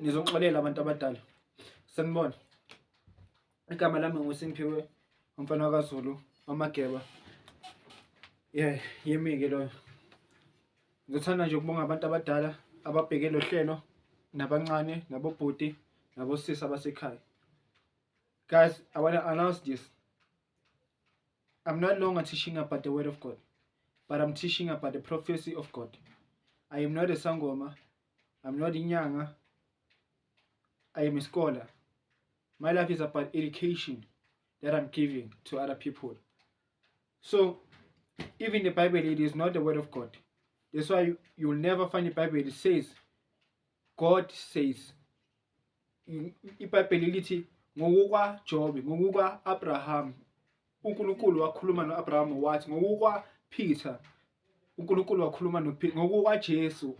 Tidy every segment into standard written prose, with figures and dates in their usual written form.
Nizoxolela abantu abadala. Sanibona. Igama lami nguSimphiwe, umfana kaZulu, wamageba. Yimi-ke loyo. Ngizothanda nje ukubonga abantu abadala ababheke lo hlelo, nabancane, nabobhuti, nabosisi abasekhaya. Guys, I want to announce this. I'm no longer teaching about the word of God, but I'm teaching about the prophecy of God. I am not a sangoma. I'm not a nyanga. I am a scholar. My life is about education that I'm giving to other people. So, even the Bible, it is not the word of God. That's why you'll never find the Bible that says, God says. IBhayibheli lithi ngokukwa Job, ngokukwa Abraham, uNkulunkulu wakhuluma noAbraham wathi, ngokukwa Peter, uNkulunkulu wakhuluma noPeter, ngokukwa Jesu,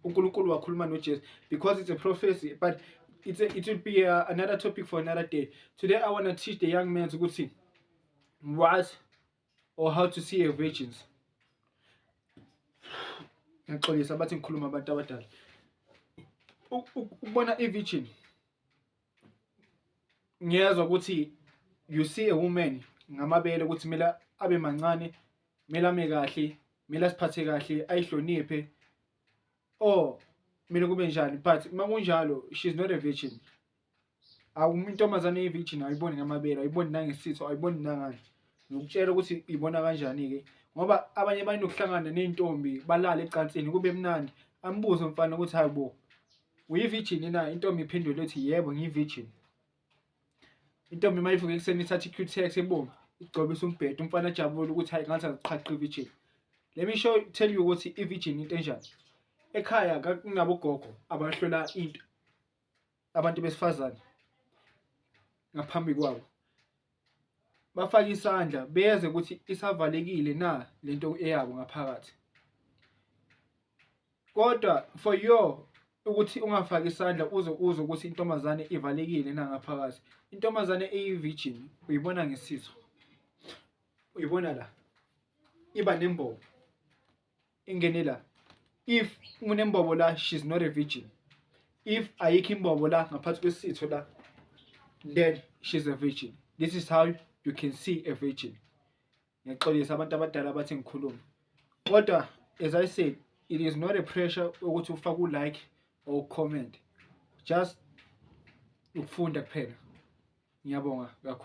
uNkulunkulu wakhuluma noJesu. Because it's a prophecy, but it will be another topic for another day. Today I want to teach the young men ukuthi what or how to see a virgins. Ngixolisa bathi ngikhuluma abantu abadala. Ukubona i-virgin, ngiyezwa ukuthi you see a woman ngamabele ukuthi kumele abe mancane, kumele ame kahle, kumele asiphathe kahle, ayihloniphe, or kumele kube njani. But uma kunjalo, she's not a virgin. Intombazane eyi-virgin ayiboni ngamabele, ayiboni nangesitho, ayiboni nangani. Ngikutshela ukuthi ibona kanjani-ke, ngoba abanye banokuhlangana ney'ntombi balala ecansini kube mnandi. Ambuze umfana ukuthi hayibo, uyi-virgin na? Intombi iphendule ethi yebo ngiyi-virgin. Intombi uma ivuka ekuseni ithatha i-Q-Tex ebomvu igcobisa umbhedo, umfana ajabule ukuthi hayi ngathi aziqhaqha i-virgin. Let me tell you ukuthi i-virgin into enjani. Ekhaya kunabogogo abahlola into abantu besifazane ngaphambi kwabo, bafake isandla beze ukuthi isavalekile na lento eyabo ngaphakathi. Kodwa for you ukuthi ungafaki isandla uzwe ukuthi intombazane ivalekile na ngaphakathi. Intombazane eyi-virgin uyibona ngesitho, uyibona la iba nembobo ingene la. If kunembobo la, she's not a virgin. If ayikho imbobo la ngaphansi kwesitho la, then she's a virgin. This is how you can see a virgin. Ngiyaqolisa abantu abadala bathi ngikhuluma. Kodwa as I said, it is not a pressure ukuthi ufake u-like or comment. Just ukufunda kuphela. Ngiyabonga kakhulu.